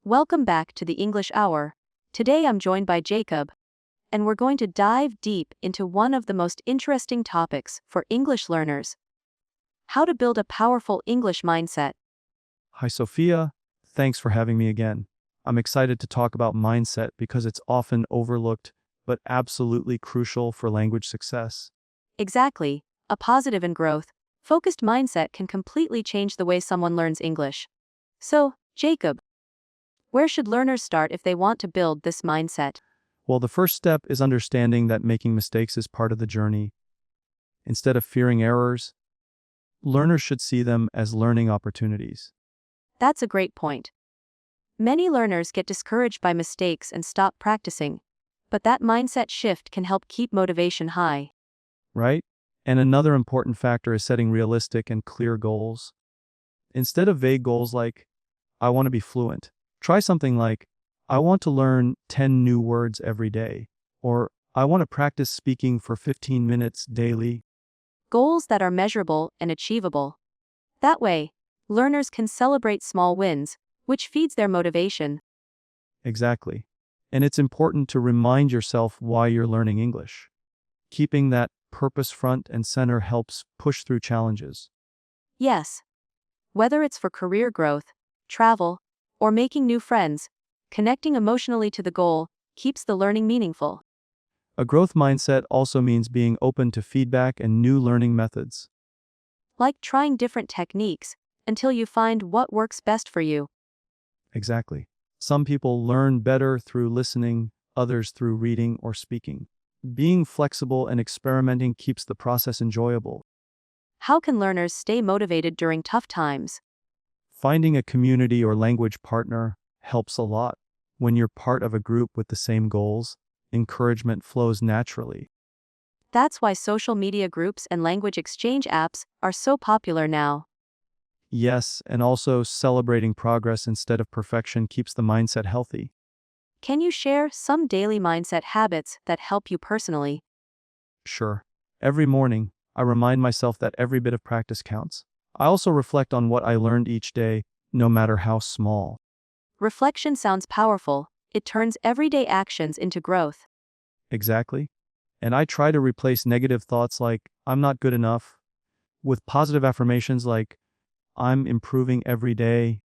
Welcome back to the English Hour. Today I'm joined by Jacob, and we're going to dive deep into one of the most interesting topics for English learners: how to build a powerful English mindset. Hi, Sophia. Thanks for having me again. I'm excited to talk about mindset because it's often overlooked, but absolutely crucial for language success. Exactly, a positive and growth-focused mindset can completely change the way someone learns English. So, Jacob, where should learners start if they want to build this mindset? Well, the first step is understanding that making mistakes is part of the journey. Instead of fearing errors, learners should see them as learning opportunities. That's a great point. Many learners get discouraged by mistakes and stop practicing, but that mindset shift can help keep motivation high. Right? And another important factor is setting realistic and clear goals. Instead of vague goals like, I want to be fluent, try something like, I want to learn 10 new words every day, or I want to practice speaking for 15 minutes daily. Goals that are measurable and achievable. That way, learners can celebrate small wins, which feeds their motivation. Exactly. And it's important to remind yourself why you're learning English. Keeping that purpose front and center helps push through challenges. Yes, whether it's for career growth, travel, or making new friends, connecting emotionally to the goal keeps the learning meaningful. A growth mindset also means being open to feedback and new learning methods. Like trying different techniques until you find what works best for you. Exactly. Some people learn better through listening, others through reading or speaking. Being flexible and experimenting keeps the process enjoyable. How can learners stay motivated during tough times? Finding a community or language partner helps a lot. When you're part of a group with the same goals, encouragement flows naturally. That's why social media groups and language exchange apps are so popular now. Yes, and also celebrating progress instead of perfection keeps the mindset healthy. Can you share some daily mindset habits that help you personally? Sure. Every morning, I remind myself that every bit of practice counts. I also reflect on what I learned each day, no matter how small. Reflection sounds powerful. It turns everyday actions into growth. Exactly. And I try to replace negative thoughts like, I'm not good enough, with positive affirmations like, I'm improving every day.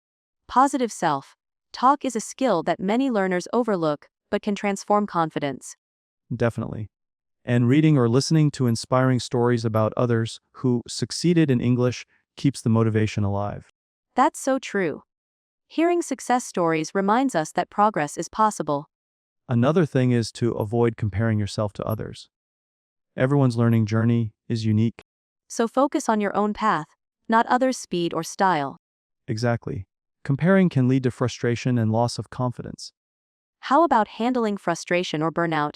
Positive self-talk is a skill that many learners overlook but can transform confidence. Definitely. And reading or listening to inspiring stories about others who succeeded in English keeps the motivation alive. That's so true. Hearing success stories reminds us that progress is possible. Another thing is to avoid comparing yourself to others. Everyone's learning journey is unique. So focus on your own path, not others' speed or style. Exactly. Comparing can lead to frustration and loss of confidence. How about handling frustration or burnout?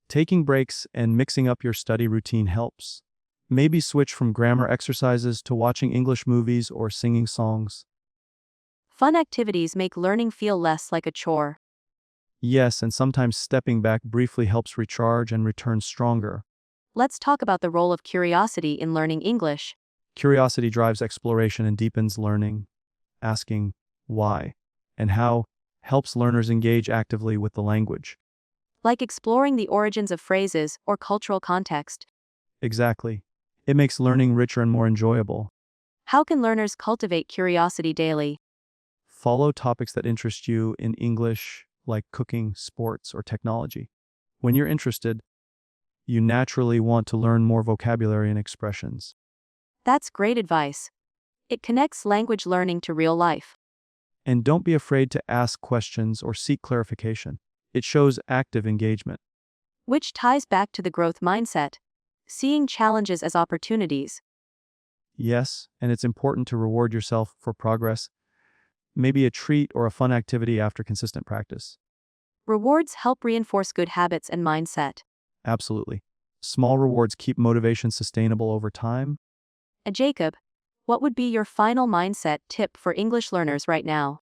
Taking breaks and mixing up your study routine helps. Maybe switch from grammar exercises to watching English movies or singing songs. Fun activities make learning feel less like a chore. Yes, and sometimes stepping back briefly helps recharge and return stronger. Let's talk about the role of curiosity in learning English. Curiosity drives exploration and deepens learning. Asking why and how helps learners engage actively with the language. Like exploring the origins of phrases or cultural context. Exactly. It makes learning richer and more enjoyable. How can learners cultivate curiosity daily? Follow topics that interest you in English, like cooking, sports, or technology. When you're interested, you naturally want to learn more vocabulary and expressions. That's great advice. It connects language learning to real life. And don't be afraid to ask questions or seek clarification. It shows active engagement. Which ties back to the growth mindset. Seeing challenges as opportunities. Yes, and it's important to reward yourself for progress, maybe a treat or a fun activity after consistent practice. Rewards help reinforce good habits and mindset. Absolutely. Small rewards keep motivation sustainable over time. And Jacob, what would be your final mindset tip for English learners right now?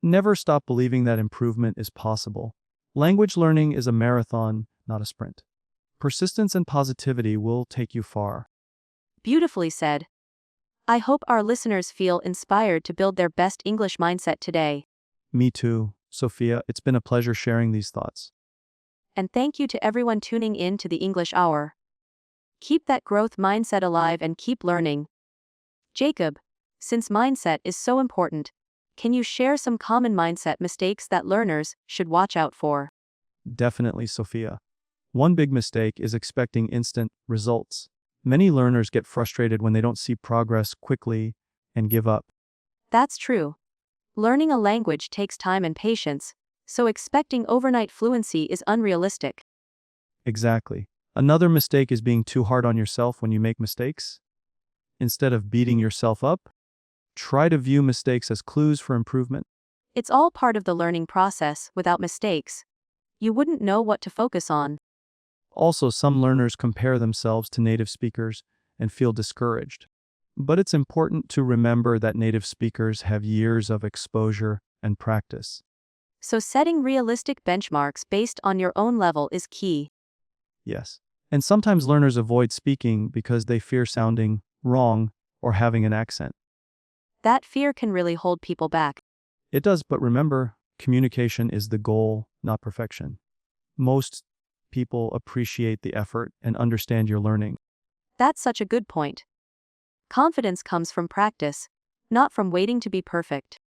Never stop believing that improvement is possible. Language learning is a marathon, not a sprint. Persistence and positivity will take you far. Beautifully said. I hope our listeners feel inspired to build their best English mindset today. Me too, Sophia. It's been a pleasure sharing these thoughts. And thank you to everyone tuning in to the English Hour. Keep that growth mindset alive and keep learning. Jacob, since mindset is so important, can you share some common mindset mistakes that learners should watch out for? Definitely, Sophia. One big mistake is expecting instant results. Many learners get frustrated when they don't see progress quickly and give up. That's true. Learning a language takes time and patience, so expecting overnight fluency is unrealistic. Exactly. Another mistake is being too hard on yourself when you make mistakes. Instead of beating yourself up, try to view mistakes as clues for improvement. It's all part of the learning process. Without mistakes, you wouldn't know what to focus on. Also, some learners compare themselves to native speakers and feel discouraged. But it's important to remember that native speakers have years of exposure and practice. So setting realistic benchmarks based on your own level is key. Yes. And sometimes learners avoid speaking because they fear sounding wrong or having an accent. That fear can really hold people back. It does, but remember, communication is the goal, not perfection. Most people appreciate the effort and understand your learning. That's such a good point. Confidence comes from practice, not from waiting to be perfect.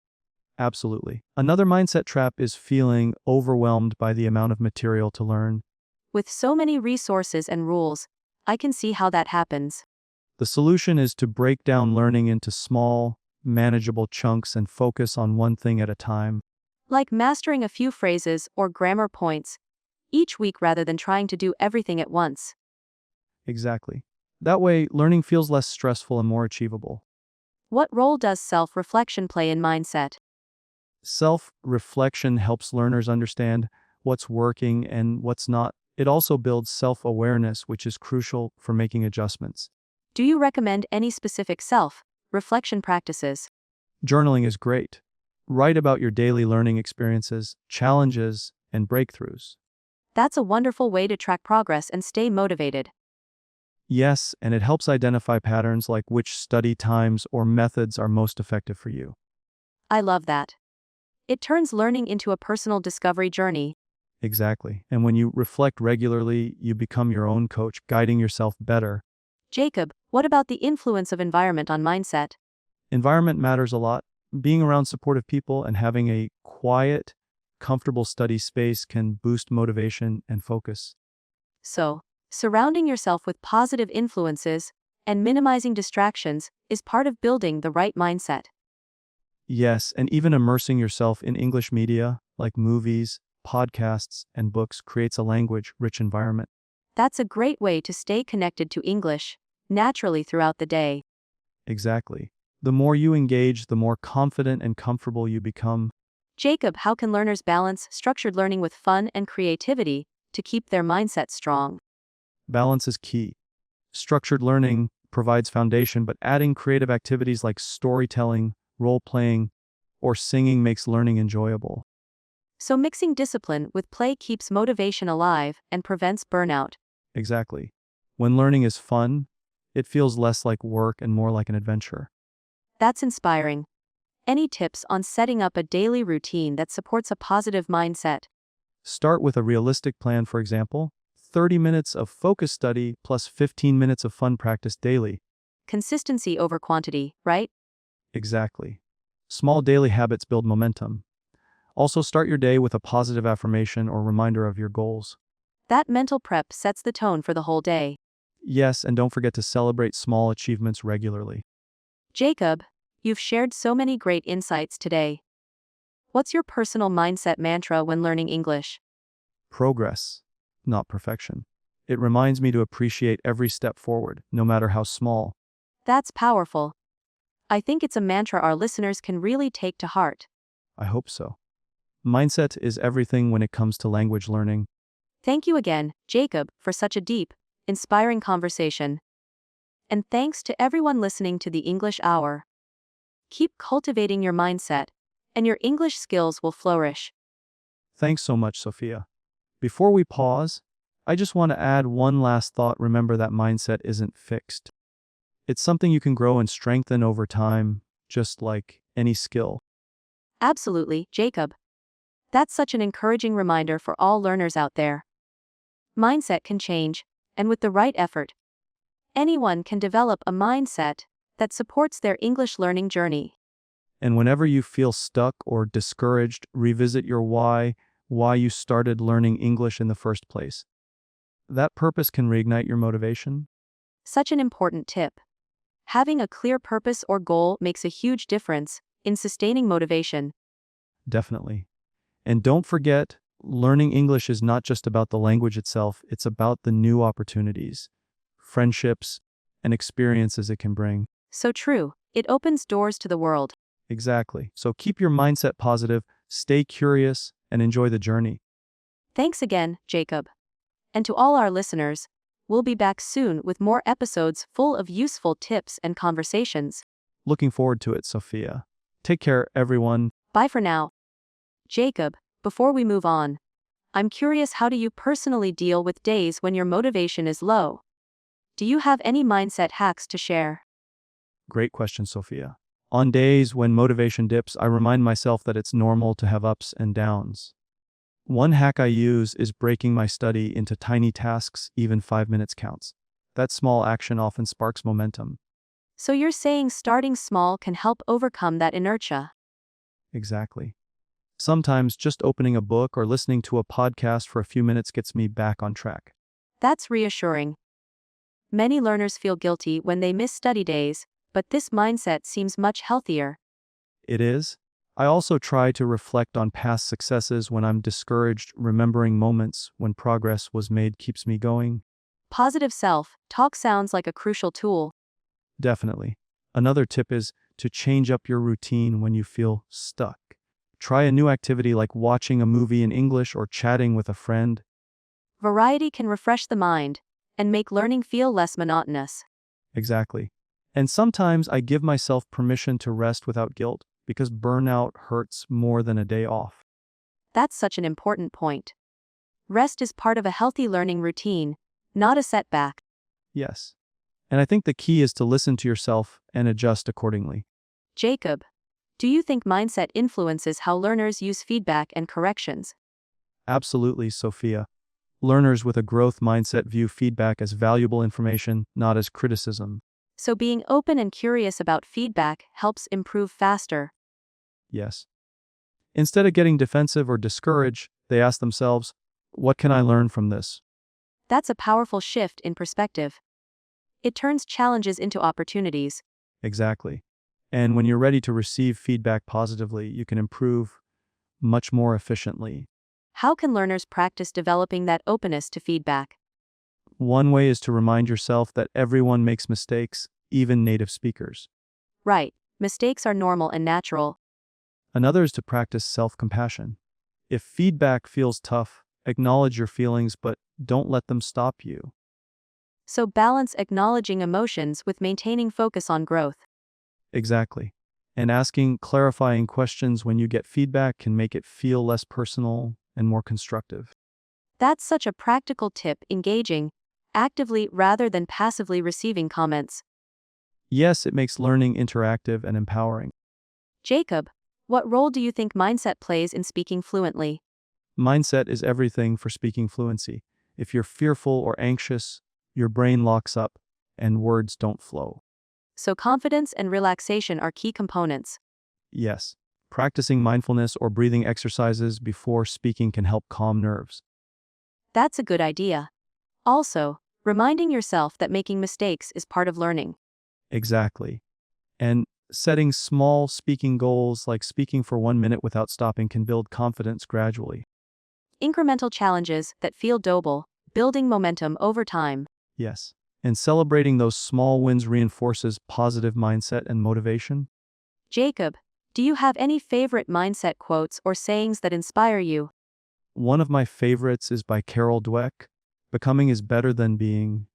Absolutely. Another mindset trap is feeling overwhelmed by the amount of material to learn. With so many resources and rules, I can see how that happens. The solution is to break down learning into small, manageable chunks and focus on one thing at a time. Like mastering a few phrases or grammar points each week rather than trying to do everything at once. Exactly. That way, learning feels less stressful and more achievable. What role does self-reflection play in mindset? Self-reflection helps learners understand what's working and what's not. It also builds self-awareness, which is crucial for making adjustments. Do you recommend any specific self-reflection practices? Journaling is great. Write about your daily learning experiences, challenges, and breakthroughs. That's a wonderful way to track progress and stay motivated. Yes, and it helps identify patterns like which study times or methods are most effective for you. I love that. It turns learning into a personal discovery journey. Exactly. And when you reflect regularly, you become your own coach, guiding yourself better. Jacob, what about the influence of environment on mindset? Environment matters a lot. Being around supportive people and having a quiet, comfortable study space can boost motivation and focus. So, surrounding yourself with positive influences and minimizing distractions is part of building the right mindset. Yes, and even immersing yourself in English media, like movies, podcasts, and books, creates a language-rich environment. That's a great way to stay connected to English naturally throughout the day. Exactly. The more you engage, the more confident and comfortable you become. Jacob, how can learners balance structured learning with fun and creativity to keep their mindset strong? Balance is key. Structured learning provides foundation, but adding creative activities like storytelling, role-playing, or singing makes learning enjoyable. So mixing discipline with play keeps motivation alive and prevents burnout. Exactly. When learning is fun, it feels less like work and more like an adventure. That's inspiring. Any tips on setting up a daily routine that supports a positive mindset? Start with a realistic plan, for example, 30 minutes of focus study plus 15 minutes of fun practice daily. Consistency over quantity, right? Exactly. Small daily habits build momentum. Also, start your day with a positive affirmation or reminder of your goals. That mental prep sets the tone for the whole day. Yes, and don't forget to celebrate small achievements regularly. Jacob, you've shared so many great insights today. What's your personal mindset mantra when learning English? Progress, not perfection. It reminds me to appreciate every step forward, no matter how small. That's powerful. I think it's a mantra our listeners can really take to heart. I hope so. Mindset is everything when it comes to language learning. Thank you again, Jacob, for such a deep, inspiring conversation. And thanks to everyone listening to the English Hour. Keep cultivating your mindset, and your English skills will flourish. Thanks so much, Sophia. Before we pause, I just want to add one last thought. Remember that mindset isn't fixed. It's something you can grow and strengthen over time, just like any skill. Absolutely, Jacob. That's such an encouraging reminder for all learners out there. Mindset can change, and with the right effort, anyone can develop a mindset that supports their English learning journey. And whenever you feel stuck or discouraged, revisit your why you started learning English in the first place. That purpose can reignite your motivation. Such an important tip. Having a clear purpose or goal makes a huge difference in sustaining motivation. Definitely. And don't forget, learning English is not just about the language itself, it's about the new opportunities, friendships, and experiences it can bring. So true, it opens doors to the world. Exactly. So keep your mindset positive, stay curious, and enjoy the journey. Thanks again, Jacob. And to all our listeners, we'll be back soon with more episodes full of useful tips and conversations. Looking forward to it, Sophia. Take care, everyone. Bye for now. Jacob, before we move on, I'm curious, how do you personally deal with days when your motivation is low? Do you have any mindset hacks to share? Great question, Sophia. On days when motivation dips, I remind myself that it's normal to have ups and downs. One hack I use is breaking my study into tiny tasks, even 5 minutes counts. That small action often sparks momentum. So you're saying starting small can help overcome that inertia? Exactly. Sometimes just opening a book or listening to a podcast for a few minutes gets me back on track. That's reassuring. Many learners feel guilty when they miss study days, but this mindset seems much healthier. It is. I also try to reflect on past successes when I'm discouraged. Remembering moments when progress was made keeps me going. Positive self-talk sounds like a crucial tool. Definitely. Another tip is to change up your routine when you feel stuck. Try a new activity like watching a movie in English or chatting with a friend. Variety can refresh the mind and make learning feel less monotonous. Exactly. And sometimes I give myself permission to rest without guilt, because burnout hurts more than a day off. That's such an important point. Rest is part of a healthy learning routine, not a setback. Yes. And I think the key is to listen to yourself and adjust accordingly. Jacob, do you think mindset influences how learners use feedback and corrections? Absolutely, Sophia. Learners with a growth mindset view feedback as valuable information, not as criticism. So being open and curious about feedback helps improve faster. Yes. Instead of getting defensive or discouraged, they ask themselves, what can I learn from this? That's a powerful shift in perspective. It turns challenges into opportunities. Exactly. And when you're ready to receive feedback positively, you can improve much more efficiently. How can learners practice developing that openness to feedback? One way is to remind yourself that everyone makes mistakes, even native speakers. Right, mistakes are normal and natural. Another is to practice self-compassion. If feedback feels tough, acknowledge your feelings, but don't let them stop you. So balance acknowledging emotions with maintaining focus on growth. Exactly. And asking clarifying questions when you get feedback can make it feel less personal and more constructive. That's such a practical tip, engaging actively rather than passively receiving comments. Yes, it makes learning interactive and empowering. Jacob, what role do you think mindset plays in speaking fluently? Mindset is everything for speaking fluency. If you're fearful or anxious, your brain locks up and words don't flow. So confidence and relaxation are key components. Yes, practicing mindfulness or breathing exercises before speaking can help calm nerves. That's a good idea. Also, reminding yourself that making mistakes is part of learning. Exactly. And setting small speaking goals like speaking for 1 minute without stopping can build confidence gradually. Incremental challenges that feel doable, building momentum over time. Yes. And celebrating those small wins reinforces positive mindset and motivation. Jacob, do you have any favorite mindset quotes or sayings that inspire you? One of my favorites is by Carol Dweck. Becoming is better than being.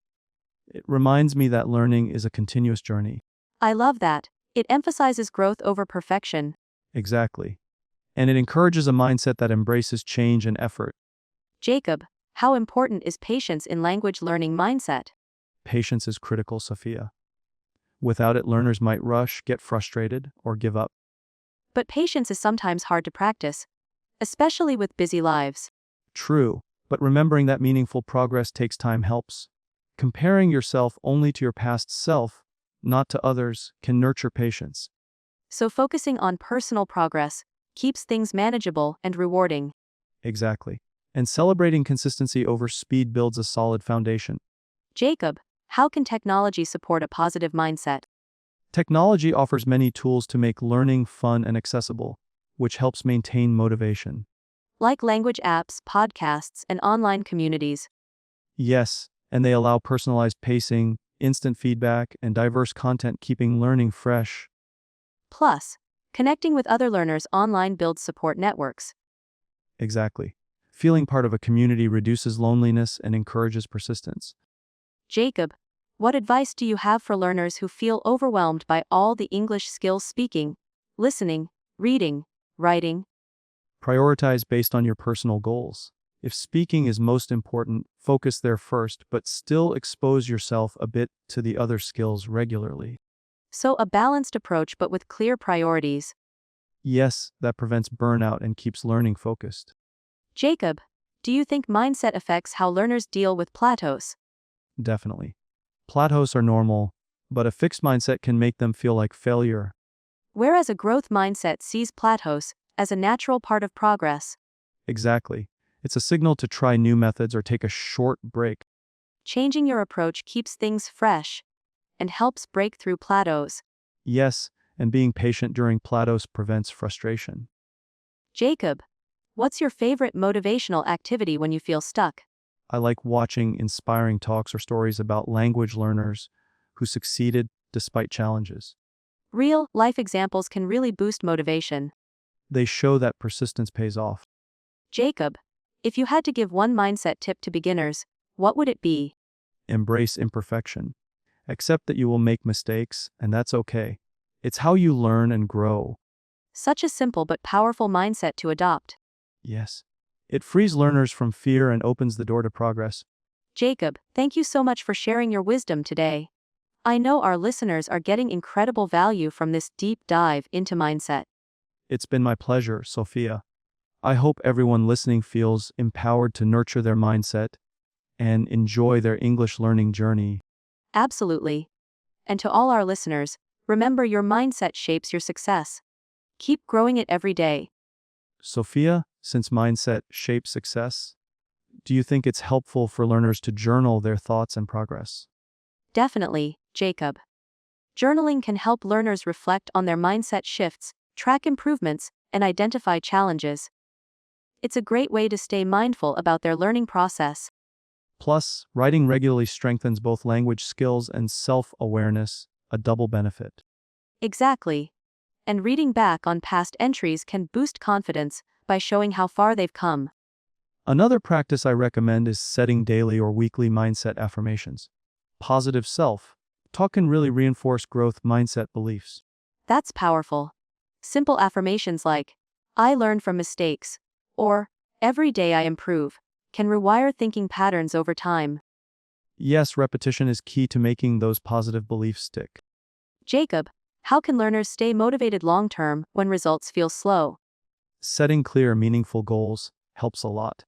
It reminds me that learning is a continuous journey. I love that. It emphasizes growth over perfection. Exactly. And it encourages a mindset that embraces change and effort. Jacob, how important is patience in language learning mindset? Patience is critical, Sophia. Without it, learners might rush, get frustrated, or give up. But patience is sometimes hard to practice, especially with busy lives. True, but remembering that meaningful progress takes time helps. Comparing yourself only to your past self, not to others, can nurture patience. So focusing on personal progress keeps things manageable and rewarding. Exactly. And celebrating consistency over speed builds a solid foundation. Jacob, how can technology support a positive mindset? Technology offers many tools to make learning fun and accessible, which helps maintain motivation. Like language apps, podcasts, and online communities. Yes, and they allow personalized pacing, instant feedback, and diverse content, keeping learning fresh. Plus, connecting with other learners online builds support networks. Exactly. Feeling part of a community reduces loneliness and encourages persistence. Jacob, what advice do you have for learners who feel overwhelmed by all the English skills speaking, listening, reading, writing? Prioritize based on your personal goals. If speaking is most important, focus there first, but still expose yourself a bit to the other skills regularly. So, a balanced approach but with clear priorities. Yes, that prevents burnout and keeps learning focused. Jacob, do you think mindset affects how learners deal with plateaus? Definitely. Plateaus are normal, but a fixed mindset can make them feel like failure. Whereas a growth mindset sees plateaus as a natural part of progress. Exactly. It's a signal to try new methods or take a short break. Changing your approach keeps things fresh and helps break through plateaus. Yes, and being patient during plateaus prevents frustration. Jacob, what's your favorite motivational activity when you feel stuck? I like watching inspiring talks or stories about language learners who succeeded despite challenges. Real life examples can really boost motivation. They show that persistence pays off. Jacob, if you had to give one mindset tip to beginners, what would it be? Embrace imperfection. Accept that you will make mistakes, and that's okay. It's how you learn and grow. Such a simple but powerful mindset to adopt. Yes. It frees learners from fear and opens the door to progress. Jacob, thank you so much for sharing your wisdom today. I know our listeners are getting incredible value from this deep dive into mindset. It's been my pleasure, Sophia. I hope everyone listening feels empowered to nurture their mindset and enjoy their English learning journey. Absolutely. And to all our listeners, remember your mindset shapes your success. Keep growing it every day. Sophia, since mindset shapes success, do you think it's helpful for learners to journal their thoughts and progress? Definitely, Jacob. Journaling can help learners reflect on their mindset shifts, track improvements, and identify challenges. It's a great way to stay mindful about their learning process. Plus, writing regularly strengthens both language skills and self-awareness, a double benefit. Exactly. And reading back on past entries can boost confidence by showing how far they've come. Another practice I recommend is setting daily or weekly mindset affirmations. Positive self-talk can really reinforce growth mindset beliefs. That's powerful. Simple affirmations like, I learn from mistakes, or, every day I improve, can rewire thinking patterns over time. Yes, repetition is key to making those positive beliefs stick. Jacob, how can learners stay motivated long term when results feel slow? Setting clear, meaningful goals helps a lot.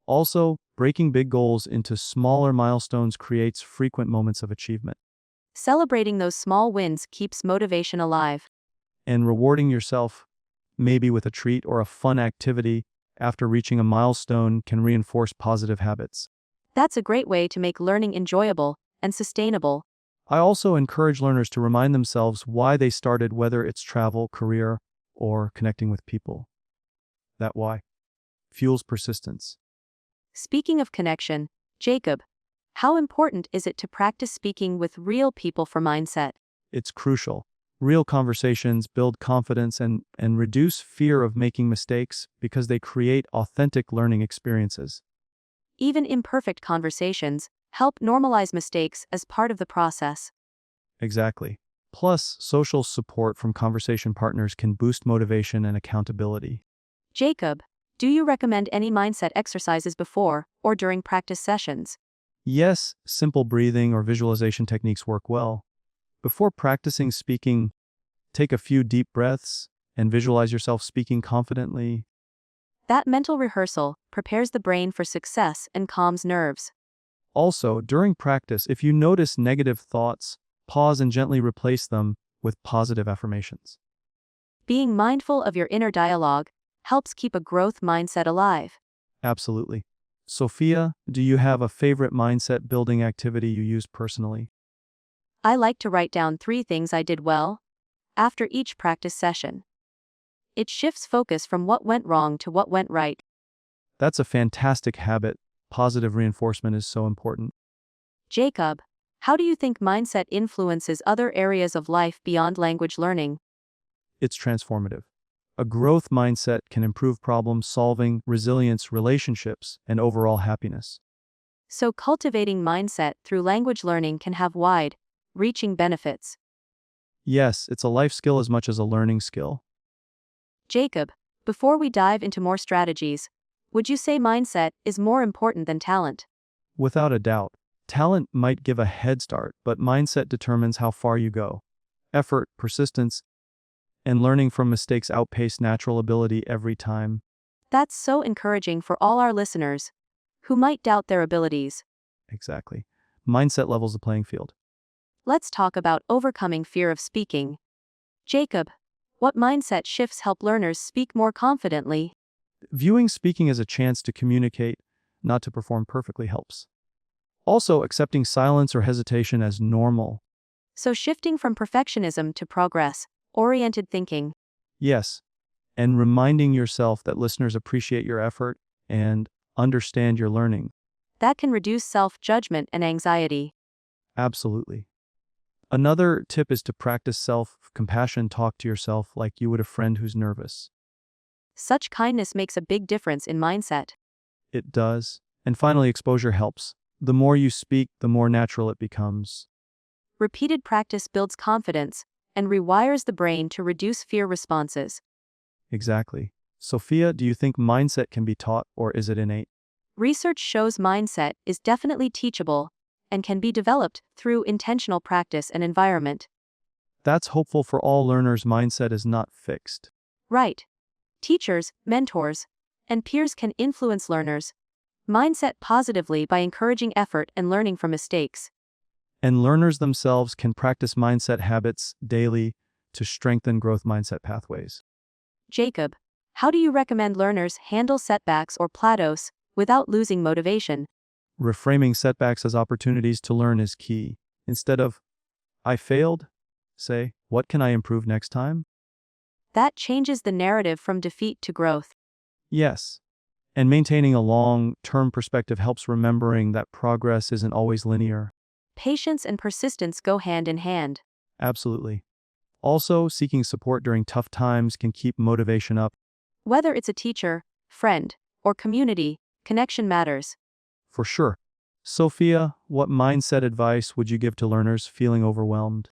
Also, breaking big goals into smaller milestones creates frequent moments of achievement. Celebrating those small wins keeps motivation alive. And rewarding yourself, maybe with a treat or a fun activity, after reaching a milestone can reinforce positive habits. That's a great way to make learning enjoyable and sustainable. I also encourage learners to remind themselves why they started, whether it's travel, career, or connecting with people. That why fuels persistence. Speaking of connection, Jacob, how important is it to practice speaking with real people for mindset? It's crucial. Real conversations build confidence and reduce fear of making mistakes because they create authentic learning experiences. Even imperfect conversations help normalize mistakes as part of the process. Exactly. Plus, social support from conversation partners can boost motivation and accountability. Jacob, do you recommend any mindset exercises before or during practice sessions? Yes, simple breathing or visualization techniques work well. Before practicing speaking, take a few deep breaths and visualize yourself speaking confidently. That mental rehearsal prepares the brain for success and calms nerves. Also, during practice, if you notice negative thoughts, pause and gently replace them with positive affirmations. Being mindful of your inner dialogue helps keep a growth mindset alive. Absolutely. Sophia, do you have a favorite mindset building activity you use personally? I like to write down 3 things I did well after each practice session. It shifts focus from what went wrong to what went right. That's a fantastic habit. Positive reinforcement is so important. Jacob, how do you think mindset influences other areas of life beyond language learning? It's transformative. A growth mindset can improve problem solving, resilience, relationships, and overall happiness. So, cultivating mindset through language learning can have wide reaching benefits. Yes, it's a life skill as much as a learning skill. Jacob, before we dive into more strategies, would you say mindset is more important than talent? Without a doubt, talent might give a head start, but mindset determines how far you go. Effort, persistence, and learning from mistakes outpace natural ability every time. That's so encouraging for all our listeners who might doubt their abilities. Exactly. Mindset levels the playing field. Let's talk about overcoming fear of speaking. Jacob, what mindset shifts help learners speak more confidently? Viewing speaking as a chance to communicate, not to perform perfectly, helps. Also, accepting silence or hesitation as normal. So, shifting from perfectionism to progress oriented thinking. Yes, and reminding yourself that listeners appreciate your effort and understand your learning. That can reduce self-judgment and anxiety. Absolutely. Another tip is to practice self-compassion. Talk to yourself like you would a friend who's nervous. Such kindness makes a big difference in mindset. It does. And finally, exposure helps. The more you speak, the more natural it becomes. Repeated practice builds confidence and rewires the brain to reduce fear responses. Exactly. Sophia, do you think mindset can be taught or is it innate? Research shows mindset is definitely teachable and can be developed through intentional practice and environment. That's hopeful for all learners. Mindset is not fixed. Right. Teachers, mentors, and peers can influence learners' mindset positively by encouraging effort and learning from mistakes. And learners themselves can practice mindset habits daily to strengthen growth mindset pathways. Jacob, how do you recommend learners handle setbacks or plateaus without losing motivation? Reframing setbacks as opportunities to learn is key. Instead of, I failed, say, what can I improve next time? That changes the narrative from defeat to growth. Yes. And maintaining a long-term perspective helps remembering that progress isn't always linear. Patience and persistence go hand in hand. Absolutely. Also, seeking support during tough times can keep motivation up. Whether it's a teacher, friend, or community, connection matters. For sure. Sophia, what mindset advice would you give to learners feeling overwhelmed?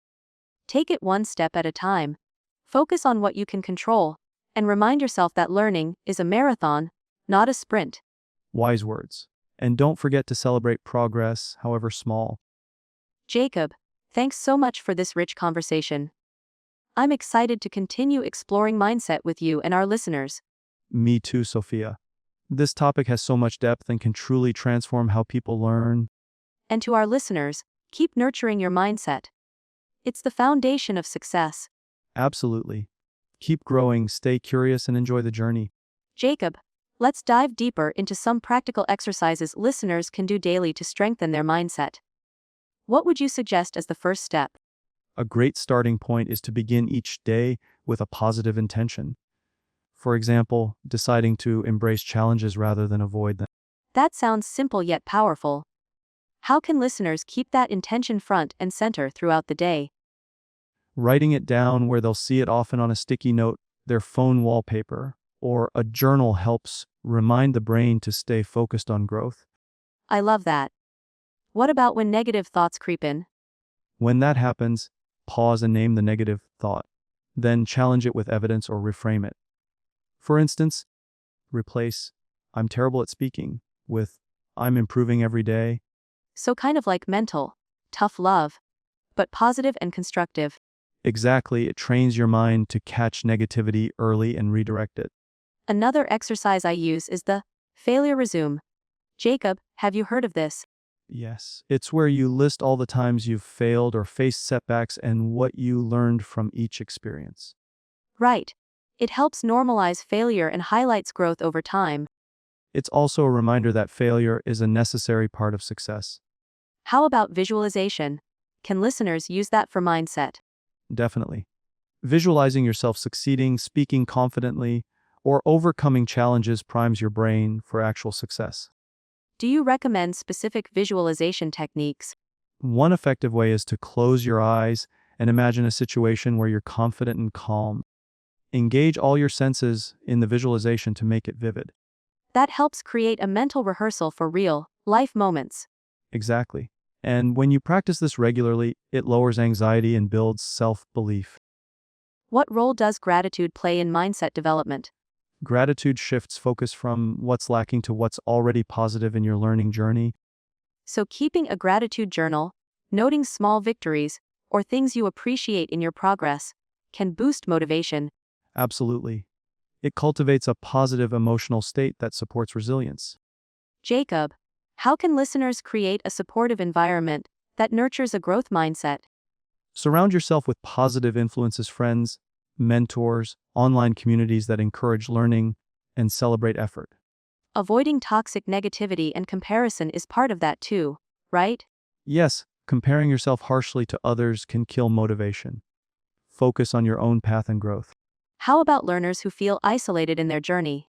Take it one step at a time. Focus on what you can control, and remind yourself that learning is a marathon, not a sprint. Wise words. And don't forget to celebrate progress, however small. Jacob, thanks so much for this rich conversation. I'm excited to continue exploring mindset with you and our listeners. Me too, Sophia. This topic has so much depth and can truly transform how people learn. And to our listeners, keep nurturing your mindset. It's the foundation of success. Absolutely. Keep growing, stay curious, and enjoy the journey. Jacob, let's dive deeper into some practical exercises listeners can do daily to strengthen their mindset. What would you suggest as the first step? A great starting point is to begin each day with a positive intention. For example, deciding to embrace challenges rather than avoid them. That sounds simple yet powerful. How can listeners keep that intention front and center throughout the day? Writing it down where they'll see it often on a sticky note, their phone wallpaper, or a journal helps remind the brain to stay focused on growth. I love that. What about when negative thoughts creep in? When that happens, pause and name the negative thought. Then challenge it with evidence or reframe it. For instance, replace I'm terrible at speaking with I'm improving every day. So kind of like mental, tough love, but positive and constructive. Exactly, it trains your mind to catch negativity early and redirect it. Another exercise I use is the failure resume. Jacob, have you heard of this? Yes. It's where you list all the times you've failed or faced setbacks and what you learned from each experience. Right. It helps normalize failure and highlights growth over time. It's also a reminder that failure is a necessary part of success. How about visualization? Can listeners use that for mindset? Definitely. Visualizing yourself succeeding, speaking confidently, or overcoming challenges primes your brain for actual success. Do you recommend specific visualization techniques? One effective way is to close your eyes and imagine a situation where you're confident and calm. Engage all your senses in the visualization to make it vivid. That helps create a mental rehearsal for real, life moments. Exactly. And when you practice this regularly, it lowers anxiety and builds self-belief. What role does gratitude play in mindset development? Gratitude shifts focus from what's lacking to what's already positive in your learning journey. So, keeping a gratitude journal, noting small victories, or things you appreciate in your progress, can boost motivation. Absolutely. It cultivates a positive emotional state that supports resilience. Jacob, how can listeners create a supportive environment that nurtures a growth mindset? Surround yourself with positive influences, friends, mentors, online communities that encourage learning and celebrate effort. Avoiding toxic negativity and comparison is part of that too, right? Yes, comparing yourself harshly to others can kill motivation. Focus on your own path and growth. How about learners who feel isolated in their journey?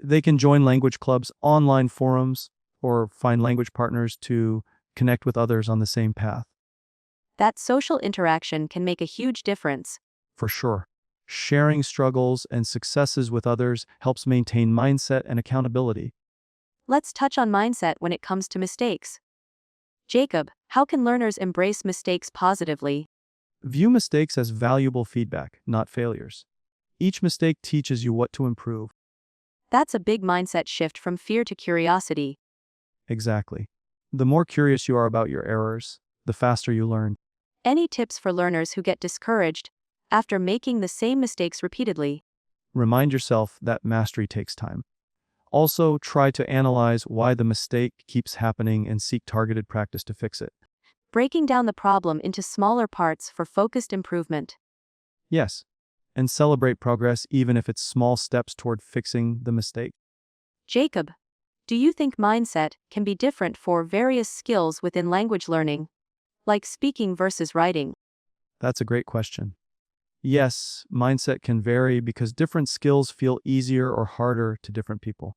They can join language clubs, online forums, or find language partners to connect with others on the same path. That social interaction can make a huge difference. For sure. Sharing struggles and successes with others helps maintain mindset and accountability. Let's touch on mindset when it comes to mistakes. Jacob, how can learners embrace mistakes positively? View mistakes as valuable feedback, not failures. Each mistake teaches you what to improve. That's a big mindset shift from fear to curiosity. Exactly. The more curious you are about your errors, the faster you learn. Any tips for learners who get discouraged after making the same mistakes repeatedly? Remind yourself that mastery takes time. Also, try to analyze why the mistake keeps happening and seek targeted practice to fix it. Breaking down the problem into smaller parts for focused improvement. Yes, and celebrate progress even if it's small steps toward fixing the mistake. Jacob, do you think mindset can be different for various skills within language learning, like speaking versus writing? That's a great question. Yes, mindset can vary because different skills feel easier or harder to different people.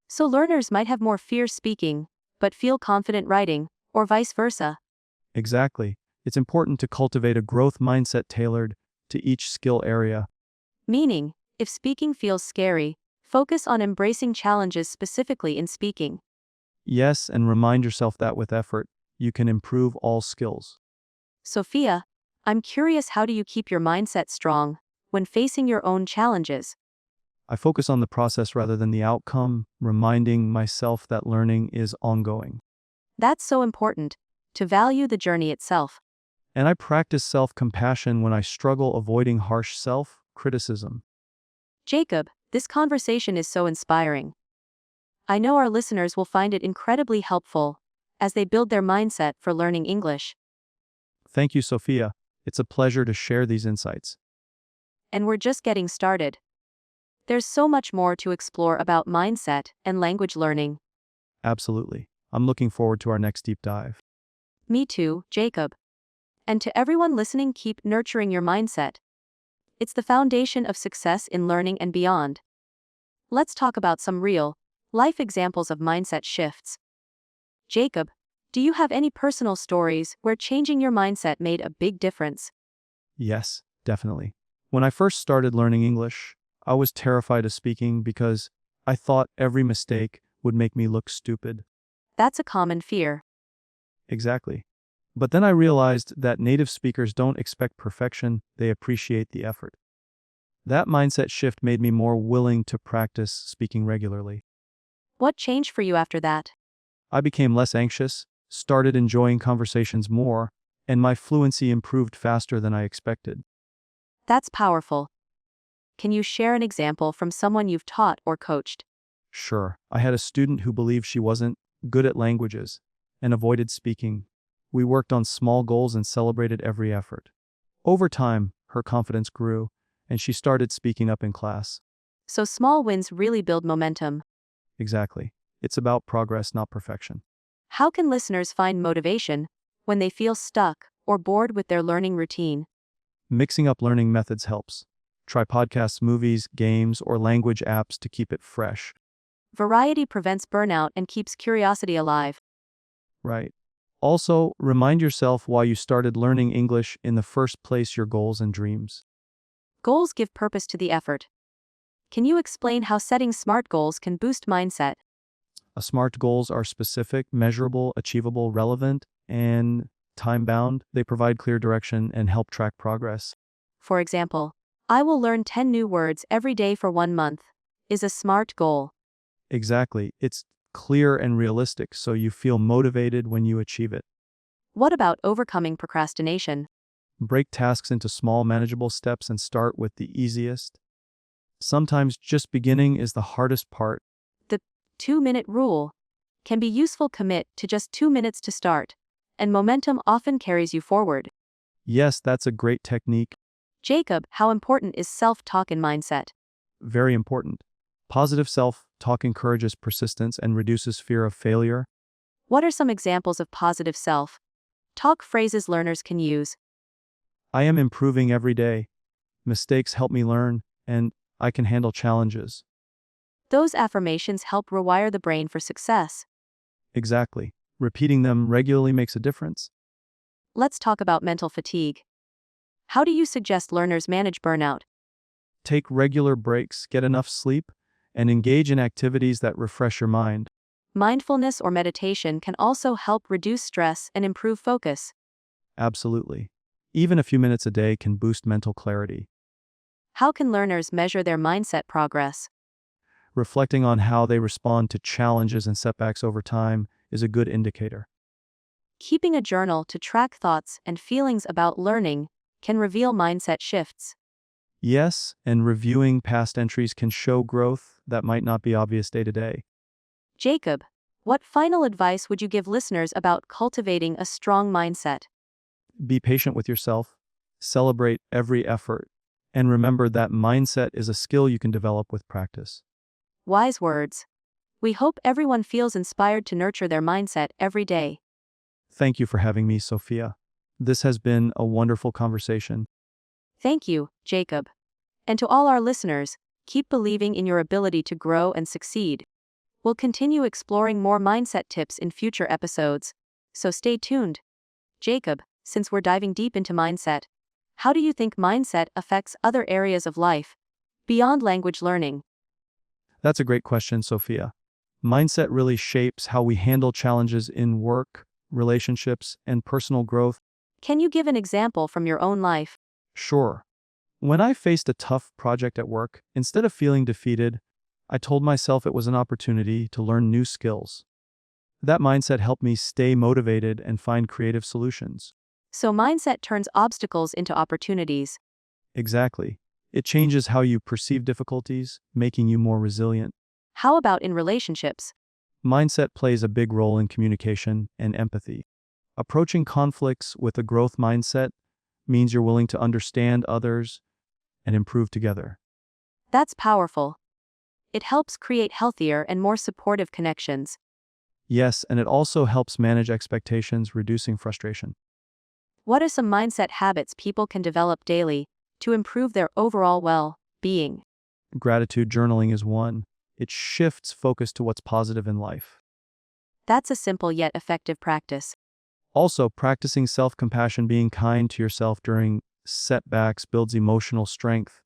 So learners might have more fear speaking, but feel confident writing, or vice versa. Exactly. It's important to cultivate a growth mindset tailored to each skill area. Meaning, if speaking feels scary, focus on embracing challenges specifically in speaking. Yes, and remind yourself that with effort, you can improve all skills. Sophia, I'm curious, how do you keep your mindset strong when facing your own challenges? I focus on the process rather than the outcome, reminding myself that learning is ongoing. That's so important, to value the journey itself. And I practice self-compassion when I struggle, avoiding harsh self-criticism. Jacob, this conversation is so inspiring. I know our listeners will find it incredibly helpful as they build their mindset for learning English. Thank you, Sophia. It's a pleasure to share these insights. And we're just getting started. There's so much more to explore about mindset and language learning. Absolutely. I'm looking forward to our next deep dive. Me too, Jacob. And to everyone listening, keep nurturing your mindset. It's the foundation of success in learning and beyond. Let's talk about some real life examples of mindset shifts. Jacob, do you have any personal stories where changing your mindset made a big difference? Yes, definitely. When I first started learning English, I was terrified of speaking because I thought every mistake would make me look stupid. That's a common fear. Exactly. But then I realized that native speakers don't expect perfection, they appreciate the effort. That mindset shift made me more willing to practice speaking regularly. What changed for you after that? I became less anxious, started enjoying conversations more, and my fluency improved faster than I expected. That's powerful. Can you share an example from someone you've taught or coached? Sure, I had a student who believed she wasn't good at languages and avoided speaking. We worked on small goals and celebrated every effort. Over time, her confidence grew, and she started speaking up in class. So small wins really build momentum. Exactly. It's about progress, not perfection. How can listeners find motivation when they feel stuck or bored with their learning routine? Mixing up learning methods helps. Try podcasts, movies, games, or language apps to keep it fresh. Variety prevents burnout and keeps curiosity alive. Right. Also, remind yourself why you started learning English in the first place, your goals and dreams. Goals give purpose to the effort. Can you explain how setting SMART goals can boost mindset? SMART goals are specific, measurable, achievable, relevant, and time-bound. They provide clear direction and help track progress. For example, I will learn 10 new words every day for 1 month is a SMART goal. Exactly. It's clear and realistic, so you feel motivated when you achieve it. What about overcoming procrastination? Break tasks into small, manageable steps and start with the easiest. Sometimes just beginning is the hardest part. The 2-minute rule can be useful. Commit to just 2 minutes to start, and momentum often carries you forward. Yes, that's a great technique. Jacob, how important is self-talk in mindset? Very important. Positive self-talk encourages persistence and reduces fear of failure. What are some examples of positive self-talk phrases learners can use? I am improving every day. Mistakes help me learn, and I can handle challenges. Those affirmations help rewire the brain for success. Exactly. Repeating them regularly makes a difference. Let's talk about mental fatigue. How do you suggest learners manage burnout? Take regular breaks, get enough sleep, and engage in activities that refresh your mind. Mindfulness or meditation can also help reduce stress and improve focus. Absolutely. Even a few minutes a day can boost mental clarity. How can learners measure their mindset progress? Reflecting on how they respond to challenges and setbacks over time is a good indicator. Keeping a journal to track thoughts and feelings about learning can reveal mindset shifts. Yes, and reviewing past entries can show growth that might not be obvious day to day. Jacob, what final advice would you give listeners about cultivating a strong mindset? Be patient with yourself, celebrate every effort, and remember that mindset is a skill you can develop with practice. Wise words. We hope everyone feels inspired to nurture their mindset every day. Thank you for having me, Sophia. This has been a wonderful conversation. Thank you, Jacob. And to all our listeners, keep believing in your ability to grow and succeed. We'll continue exploring more mindset tips in future episodes, so stay tuned. Jacob, since we're diving deep into mindset, how do you think mindset affects other areas of life beyond language learning? That's a great question, Sophia. Mindset really shapes how we handle challenges in work, relationships, and personal growth. Can you give an example from your own life? Sure. When I faced a tough project at work, instead of feeling defeated, I told myself it was an opportunity to learn new skills. That mindset helped me stay motivated and find creative solutions. So mindset turns obstacles into opportunities. Exactly. It changes how you perceive difficulties, making you more resilient. How about in relationships? Mindset plays a big role in communication and empathy. Approaching conflicts with a growth mindset means you're willing to understand others and improve together. That's powerful. It helps create healthier and more supportive connections. Yes, and it also helps manage expectations, reducing frustration. What are some mindset habits people can develop daily to improve their overall well-being? Gratitude journaling is one. It shifts focus to what's positive in life. That's a simple yet effective practice. Also, practicing self-compassion, being kind to yourself during setbacks, builds emotional strength.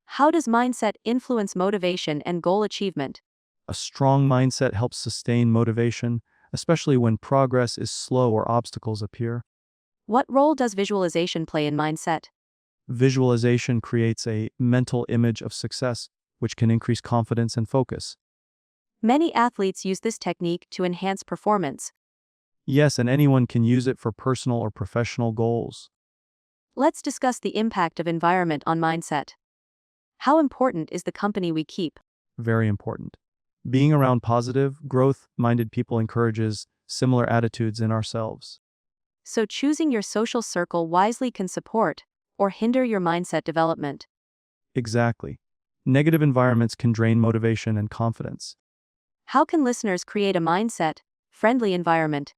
How does mindset influence motivation and goal achievement? A strong mindset helps sustain motivation, especially when progress is slow or obstacles appear. What role does visualization play in mindset? Visualization creates a mental image of success, which can increase confidence and focus. Many athletes use this technique to enhance performance. Yes, and anyone can use it for personal or professional goals. Let's discuss the impact of environment on mindset. How important is the company we keep? Very important. Being around positive, growth minded people encourages similar attitudes in ourselves. So choosing your social circle wisely can support or hinder your mindset development. Exactly. Negative environments can drain motivation and confidence. How can listeners create a mindset-friendly environment?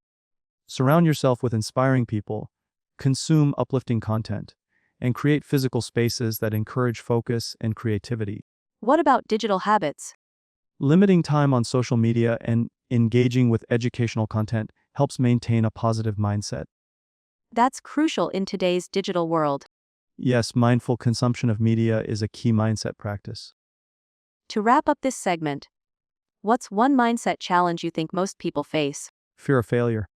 Surround yourself with inspiring people, consume uplifting content, and create physical spaces that encourage focus and creativity. What about digital habits? Limiting time on social media and engaging with educational content helps maintain a positive mindset. That's crucial in today's digital world. Yes, mindful consumption of media is a key mindset practice. To wrap up this segment, what's one mindset challenge you think most people face? Fear of failure.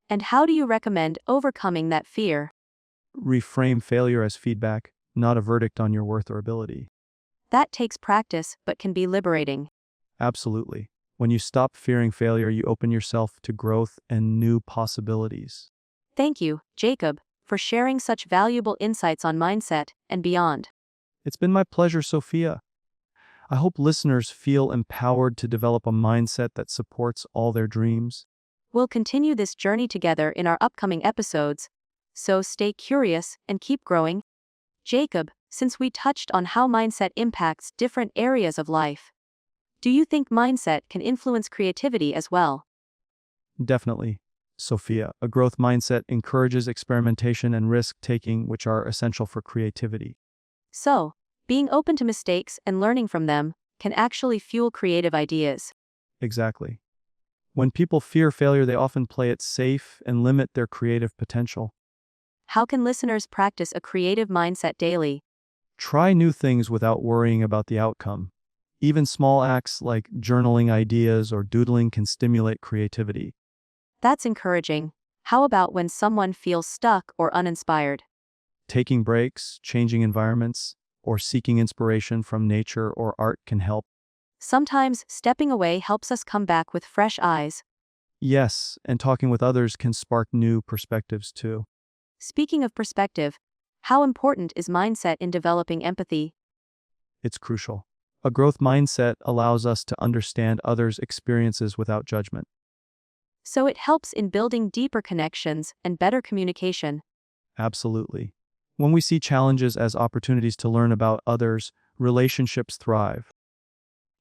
And how do you recommend overcoming that fear? Reframe failure as feedback, not a verdict on your worth or ability. That takes practice but can be liberating. Absolutely. When you stop fearing failure, you open yourself to growth and new possibilities. Thank you, Jacob, for sharing such valuable insights on mindset and beyond. It's been my pleasure, Sophia. I hope listeners feel empowered to develop a mindset that supports all their dreams. We'll continue this journey together in our upcoming episodes, so stay curious and keep growing. Jacob, since we touched on how mindset impacts different areas of life, do you think mindset can influence creativity as well? Definitely. Sophia, a growth mindset encourages experimentation and risk-taking, which are essential for creativity. So, being open to mistakes and learning from them can actually fuel creative ideas. Exactly. When people fear failure, they often play it safe and limit their creative potential. How can listeners practice a creative mindset daily? Try new things without worrying about the outcome. Even small acts like journaling ideas or doodling can stimulate creativity. That's encouraging. How about when someone feels stuck or uninspired? Taking breaks, changing environments, or seeking inspiration from nature or art can help. Sometimes stepping away helps us come back with fresh eyes. Yes, and talking with others can spark new perspectives too. Speaking of perspective, how important is mindset in developing empathy? It's crucial. A growth mindset allows us to understand others' experiences without judgment. So it helps in building deeper connections and better communication. Absolutely. When we see challenges as opportunities to learn about others, relationships thrive.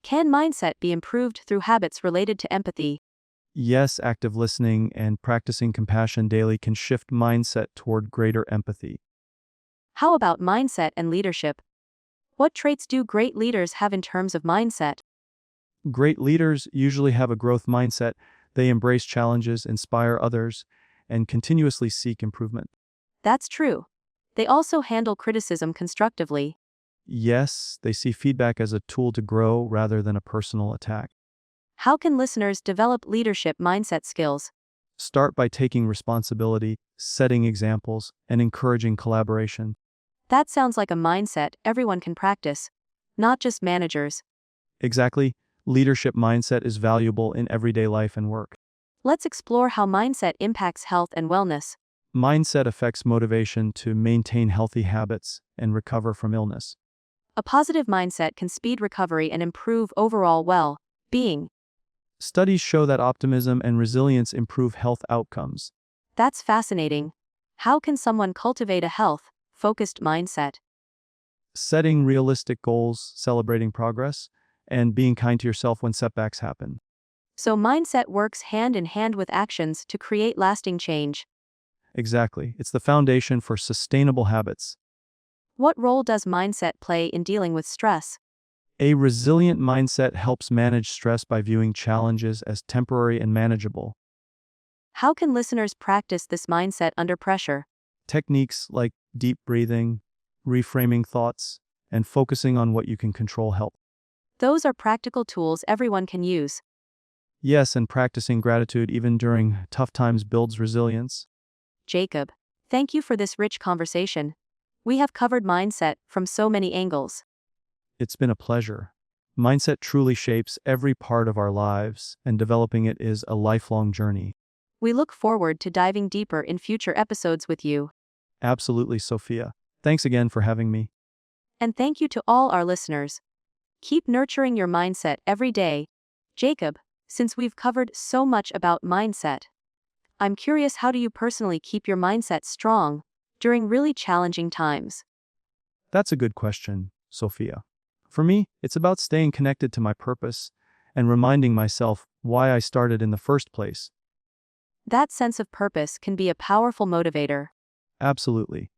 Can mindset be improved through habits related to empathy? Yes, active listening and practicing compassion daily can shift mindset toward greater empathy. How about mindset and leadership? What traits do great leaders have in terms of mindset? Great leaders usually have a growth mindset. They embrace challenges, inspire others, and continuously seek improvement. That's true. They also handle criticism constructively. Yes, they see feedback as a tool to grow rather than a personal attack. How can listeners develop leadership mindset skills? Start by taking responsibility, setting examples, and encouraging collaboration. That sounds like a mindset everyone can practice, not just managers. Exactly, leadership mindset is valuable in everyday life and work. Let's explore how mindset impacts health and wellness. Mindset affects motivation to maintain healthy habits and recover from illness. A positive mindset can speed recovery and improve overall well-being. Studies show that optimism and resilience improve health outcomes. That's fascinating. How can someone cultivate a health-focused mindset? Setting realistic goals, celebrating progress, and being kind to yourself when setbacks happen. So mindset works hand in hand with actions to create lasting change. Exactly. It's the foundation for sustainable habits. What role does mindset play in dealing with stress? A resilient mindset helps manage stress by viewing challenges as temporary and manageable. How can listeners practice this mindset under pressure? Techniques like deep breathing, reframing thoughts, and focusing on what you can control help. Those are practical tools everyone can use. Yes, and practicing gratitude even during tough times builds resilience. Jacob, thank you for this rich conversation. We have covered mindset from so many angles. It's been a pleasure. Mindset truly shapes every part of our lives, and developing it is a lifelong journey. We look forward to diving deeper in future episodes with you. Absolutely, Sophia. Thanks again for having me. And thank you to all our listeners. Keep nurturing your mindset every day. Jacob, since we've covered so much about mindset, I'm curious, how do you personally keep your mindset strong during really challenging times? That's a good question, Sophia. For me, it's about staying connected to my purpose and reminding myself why I started in the first place. That sense of purpose can be a powerful motivator. Absolutely.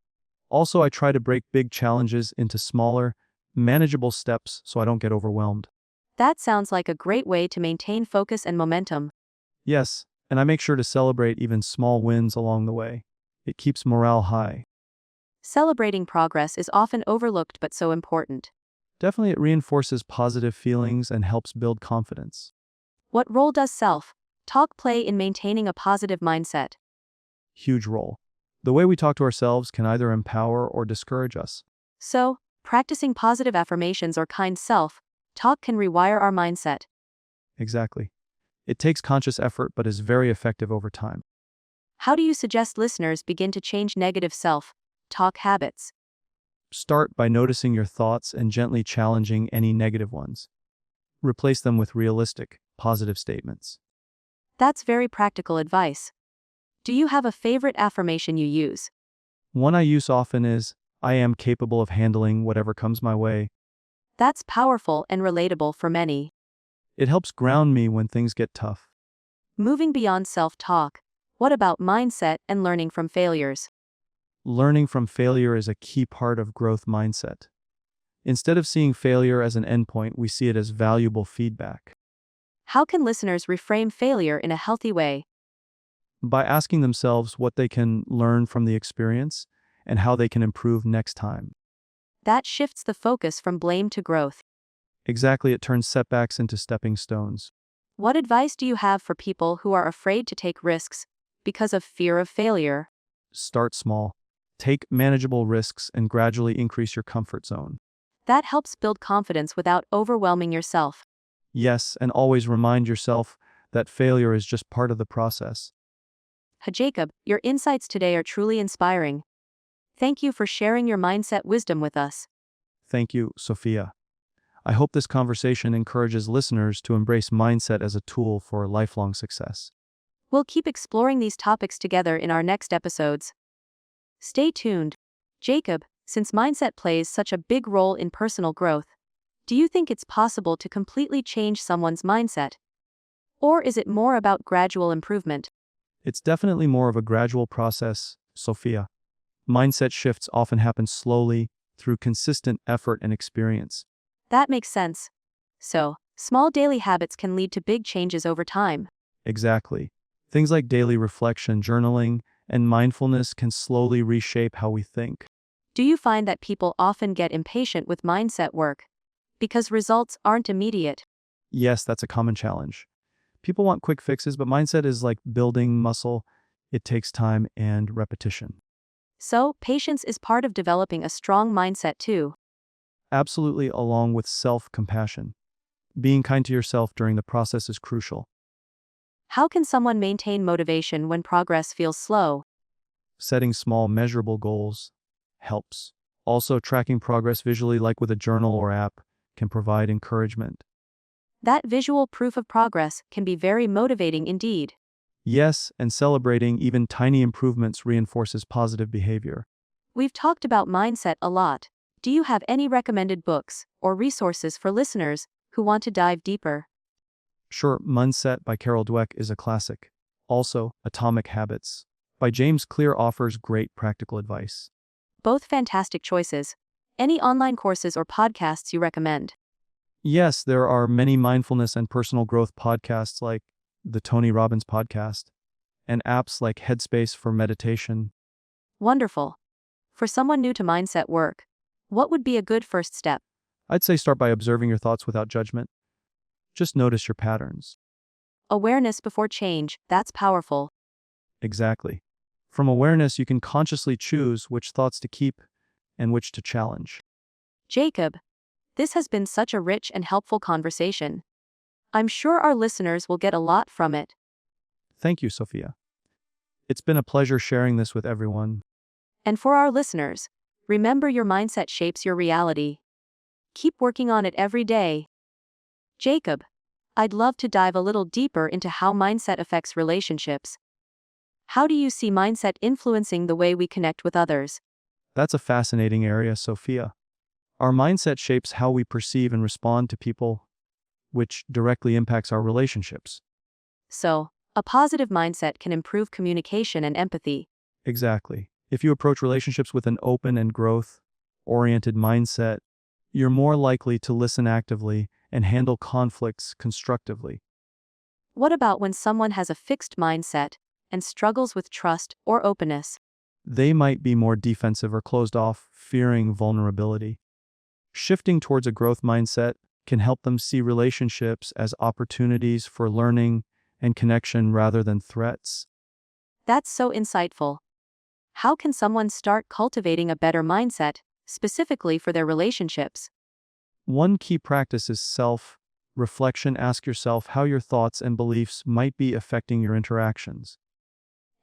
Also, I try to break big challenges into smaller, manageable steps so I don't get overwhelmed. That sounds like a great way to maintain focus and momentum. Yes, and I make sure to celebrate even small wins along the way. It keeps morale high. Celebrating progress is often overlooked but so important. Definitely, it reinforces positive feelings and helps build confidence. What role does self-talk play in maintaining a positive mindset? Huge role. The way we talk to ourselves can either empower or discourage us. So, practicing positive affirmations or kind self-talk can rewire our mindset. Exactly. It takes conscious effort but is very effective over time. How do you suggest listeners begin to change negative self-talk habits? Start by noticing your thoughts and gently challenging any negative ones. Replace them with realistic, positive statements. That's very practical advice. Do you have a favorite affirmation you use? One I use often is, I am capable of handling whatever comes my way. That's powerful and relatable for many. It helps ground me when things get tough. Moving beyond self-talk, what about mindset and learning from failures? Learning from failure is a key part of growth mindset. Instead of seeing failure as an endpoint, we see it as valuable feedback. How can listeners reframe failure in a healthy way? By asking themselves what they can learn from the experience and how they can improve next time. That shifts the focus from blame to growth. Exactly, it turns setbacks into stepping stones. What advice do you have for people who are afraid to take risks because of fear of failure? Start small. Take manageable risks and gradually increase your comfort zone. That helps build confidence without overwhelming yourself. Yes, and always remind yourself that failure is just part of the process. Jacob, your insights today are truly inspiring. Thank you for sharing your mindset wisdom with us. Thank you, Sophia. I hope this conversation encourages listeners to embrace mindset as a tool for lifelong success. We'll keep exploring these topics together in our next episodes. Stay tuned. Jacob, since mindset plays such a big role in personal growth, do you think it's possible to completely change someone's mindset? Or is it more about gradual improvement? It's definitely more of a gradual process, Sophia. Mindset shifts often happen slowly through consistent effort and experience. That makes sense. So, small daily habits can lead to big changes over time. Exactly. Things like daily reflection, journaling, and mindfulness can slowly reshape how we think. Do you find that people often get impatient with mindset work because results aren't immediate? Yes, that's a common challenge. People want quick fixes, but mindset is like building muscle. It takes time and repetition. So, patience is part of developing a strong mindset too. Absolutely, along with self-compassion. Being kind to yourself during the process is crucial. How can someone maintain motivation when progress feels slow? Setting small, measurable goals helps. Also, tracking progress visually, like with a journal or app, can provide encouragement. That visual proof of progress can be very motivating indeed. Yes, and celebrating even tiny improvements reinforces positive behavior. We've talked about mindset a lot. Do you have any recommended books or resources for listeners who want to dive deeper? Sure, Mindset by Carol Dweck is a classic. Also, Atomic Habits by James Clear offers great practical advice. Both fantastic choices. Any online courses or podcasts you recommend? Yes, there are many mindfulness and personal growth podcasts like the Tony Robbins podcast and apps like Headspace for meditation. Wonderful. For someone new to mindset work, what would be a good first step? I'd say start by observing your thoughts without judgment. Just notice your patterns. Awareness before change, that's powerful. Exactly. From awareness, you can consciously choose which thoughts to keep and which to challenge. Jacob, this has been such a rich and helpful conversation. I'm sure our listeners will get a lot from it. Thank you, Sophia. It's been a pleasure sharing this with everyone. And for our listeners, remember your mindset shapes your reality. Keep working on it every day. Jacob, I'd love to dive a little deeper into how mindset affects relationships. How do you see mindset influencing the way we connect with others? That's a fascinating area, Sophia. Our mindset shapes how we perceive and respond to people, which directly impacts our relationships. So, a positive mindset can improve communication and empathy. Exactly. If you approach relationships with an open and growth-oriented mindset, you're more likely to listen actively and handle conflicts constructively. What about when someone has a fixed mindset and struggles with trust or openness? They might be more defensive or closed off, fearing vulnerability. Shifting towards a growth mindset can help them see relationships as opportunities for learning and connection rather than threats. That's so insightful. How can someone start cultivating a better mindset, specifically for their relationships? One key practice is self-reflection. Ask yourself how your thoughts and beliefs might be affecting your interactions.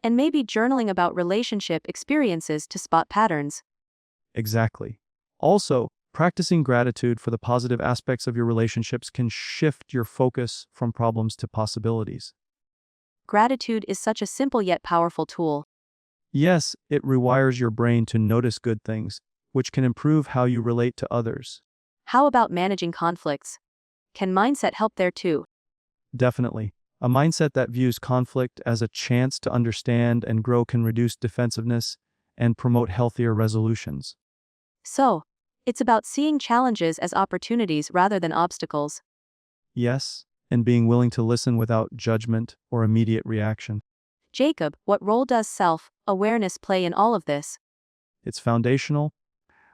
And maybe journaling about relationship experiences to spot patterns. Exactly. Also, practicing gratitude for the positive aspects of your relationships can shift your focus from problems to possibilities. Gratitude is such a simple yet powerful tool. Yes, it rewires your brain to notice good things, which can improve how you relate to others. How about managing conflicts? Can mindset help there too? Definitely. A mindset that views conflict as a chance to understand and grow can reduce defensiveness and promote healthier resolutions. So, it's about seeing challenges as opportunities rather than obstacles. Yes, and being willing to listen without judgment or immediate reaction. Jacob, what role does self-awareness play in all of this? It's foundational.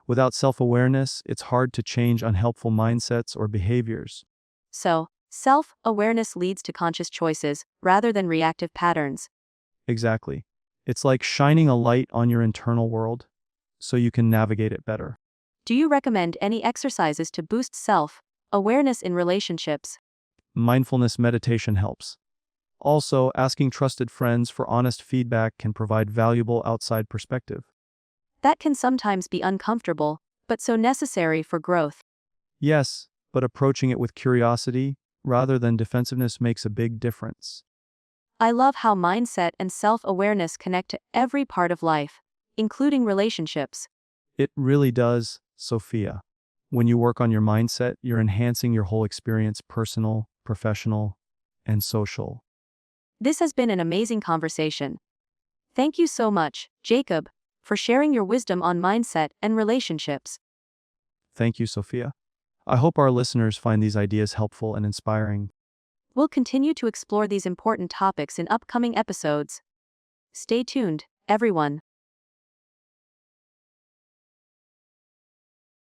Without self-awareness, it's hard to change unhelpful mindsets or behaviors. So, self-awareness leads to conscious choices rather than reactive patterns. Exactly. It's like shining a light on your internal world so you can navigate it better. Do you recommend any exercises to boost self-awareness in relationships? Mindfulness meditation helps. Also, asking trusted friends for honest feedback can provide valuable outside perspective. That can sometimes be uncomfortable, but so necessary for growth. Yes, but approaching it with curiosity rather than defensiveness makes a big difference. I love how mindset and self-awareness connect to every part of life, including relationships. It really does, Sophia. When you work on your mindset, you're enhancing your whole experience, personal, professional, and social. This has been an amazing conversation. Thank you so much, Jacob, for sharing your wisdom on mindset and relationships. Thank you, Sophia. I hope our listeners find these ideas helpful and inspiring. We'll continue to explore these important topics in upcoming episodes. Stay tuned, everyone.